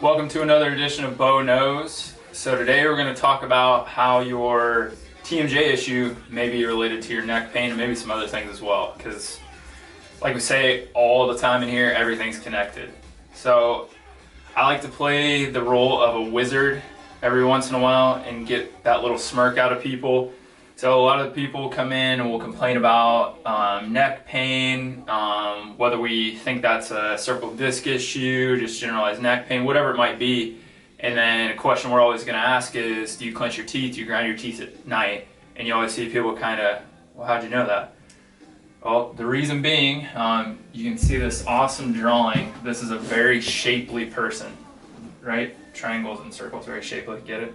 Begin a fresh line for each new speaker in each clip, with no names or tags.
Welcome to another edition of Beau Knows. So today we're going to talk about how your TMJ issue may be related to your neck pain and maybe some other things as well, because like we say all the time in here, everything's connected. So I like to play the role of a wizard every once in a while and get that little smirk out of people. So a lot of the people come in and will complain about neck pain, whether we think that's a cervical disc issue, just generalized neck pain, whatever it might be. And then a question we're always going to ask is, do you clench your teeth? Do you grind your teeth at night? And you always see people kind of, well, how'd you know that? Well, the reason being, you can see this awesome drawing. This is a very shapely person, right? Triangles and circles, very shapely, get it?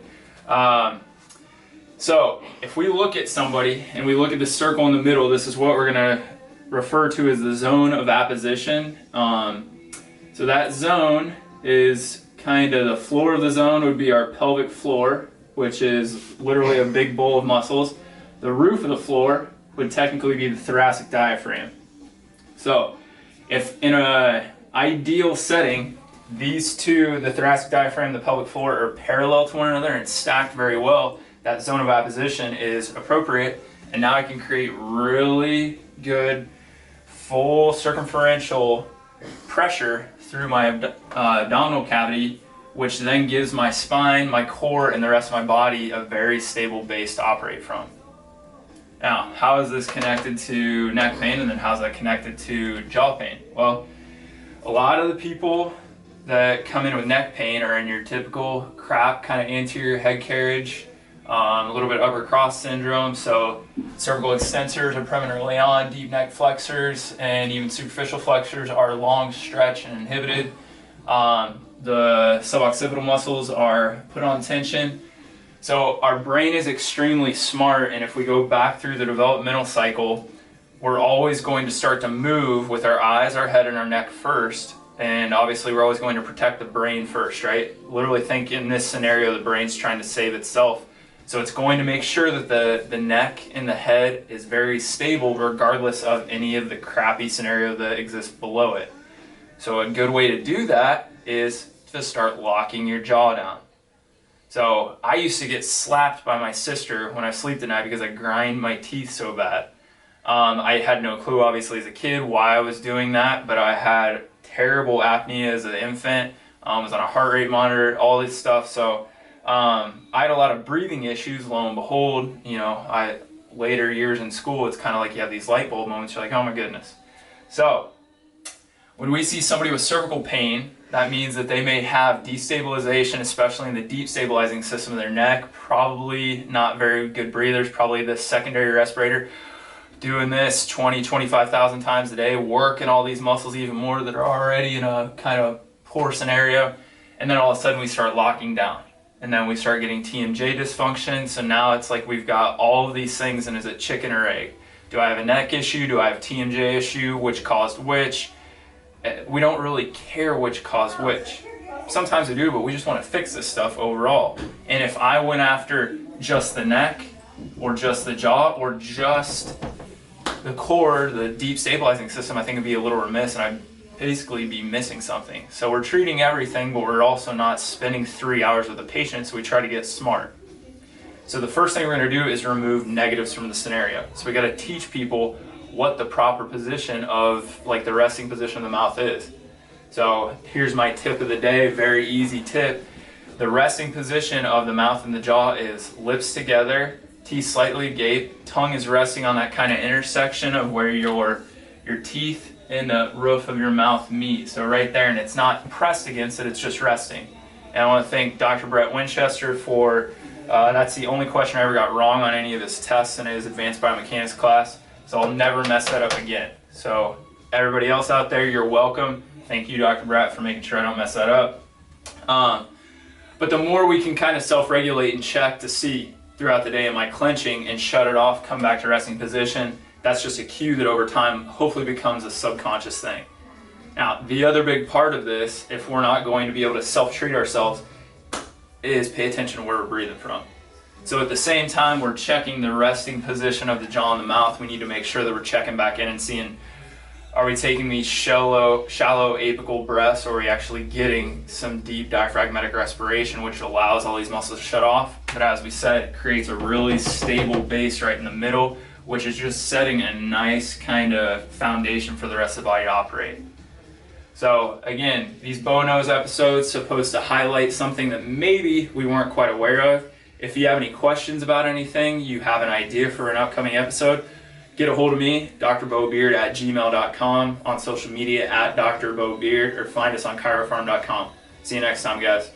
So if we look at somebody and we look at the circle in the middle, this is what we're going to refer to as the zone of apposition. So that zone is kind of the floor of the zone would be our pelvic floor, which is literally a big bowl of muscles. The roof of the floor would technically be the thoracic diaphragm. So if in an ideal setting, these two, the thoracic diaphragm and the pelvic floor, are parallel to one another and stacked very well, that zone of apposition is appropriate, and now I can create really good full circumferential pressure through my abdominal cavity, which then gives my spine, my core, and the rest of my body a very stable base to operate from. Now, how is this connected to neck pain, and then how's that connected to jaw pain? Well, a lot of the people that come in with neck pain are in your typical crap kind of anterior head carriage, a little bit upper cross syndrome, so cervical extensors are permanently on, deep neck flexors and even superficial flexors are long stretch and inhibited. The suboccipital muscles are put on tension. So our brain is extremely smart, and if we go back through the developmental cycle, we're always going to start to move with our eyes, our head, and our neck first. And obviously we're always going to protect the brain first, right? Literally think in this scenario, the brain's trying to save itself. So it's going to make sure that the neck and the head is very stable regardless of any of the crappy scenario that exists below it. So a good way to do that is to start locking your jaw down. So I used to get slapped by my sister when I sleep at night because I grind my teeth so bad. I had no clue obviously as a kid why I was doing that, but I had terrible apnea as an infant, was on a heart rate monitor, all this stuff. So I had a lot of breathing issues, lo and behold, you know, later years in school, it's kind of like you have these light bulb moments, you're like, oh my goodness. So when we see somebody with cervical pain, that means that they may have destabilization, especially in the deep stabilizing system of their neck, probably not very good breathers, probably the secondary respirator, doing this 25,000 times a day, working all these muscles even more that are already in a kind of poor scenario, and then all of a sudden we start locking down. And then we start getting TMJ dysfunction, so now it's like we've got all of these things, and is it chicken or egg? Do I have a neck issue? Do I have a TMJ issue? Which caused which? We don't really care which caused which. Sometimes we do, but we just want to fix this stuff overall. And if I went after just the neck, or just the jaw, or just the core, the deep stabilizing system, I think it'd be a little remiss, and I'd basically be missing something. So we're treating everything, but we're also not spending 3 hours with the patient, so we try to get smart. So the first thing we're going to do is remove negatives from the scenario. So we got to teach people what the proper position of, like, the resting position of the mouth is. So here's my tip of the day, very easy tip. The resting position of the mouth and the jaw is lips together, teeth slightly agape, tongue is resting on that kind of intersection of where your teeth and the roof of your mouth meet. So right there, and it's not pressed against it, it's just resting. And I want to thank Dr. Brett Winchester for, that's the only question I ever got wrong on any of his tests in his advanced biomechanics class. So I'll never mess that up again. So everybody else out there, you're welcome. Thank you, Dr. Brett, for making sure I don't mess that up. But the more we can kind of self-regulate and check to see throughout the day, am I clenching, and shut it off, come back to resting position, that's just a cue that over time hopefully becomes a subconscious thing. Now, the other big part of this, if we're not going to be able to self-treat ourselves, is pay attention to where we're breathing from. So at the same time we're checking the resting position of the jaw and the mouth, we need to make sure that we're checking back in and seeing, Are we taking these shallow apical breaths, or are we actually getting some deep diaphragmatic respiration, which allows all these muscles to shut off? But as we said, it creates a really stable base right in the middle, which is just setting a nice kind of foundation for the rest of the body to operate. So again, these Beau knows episodes supposed to highlight something that maybe we weren't quite aware of. If you have any questions about anything, you have an idea for an upcoming episode, get a hold of me, drbeaubeard@gmail.com, on social media @drbeaubeard, or find us on chirofarm.com. See you next time, guys.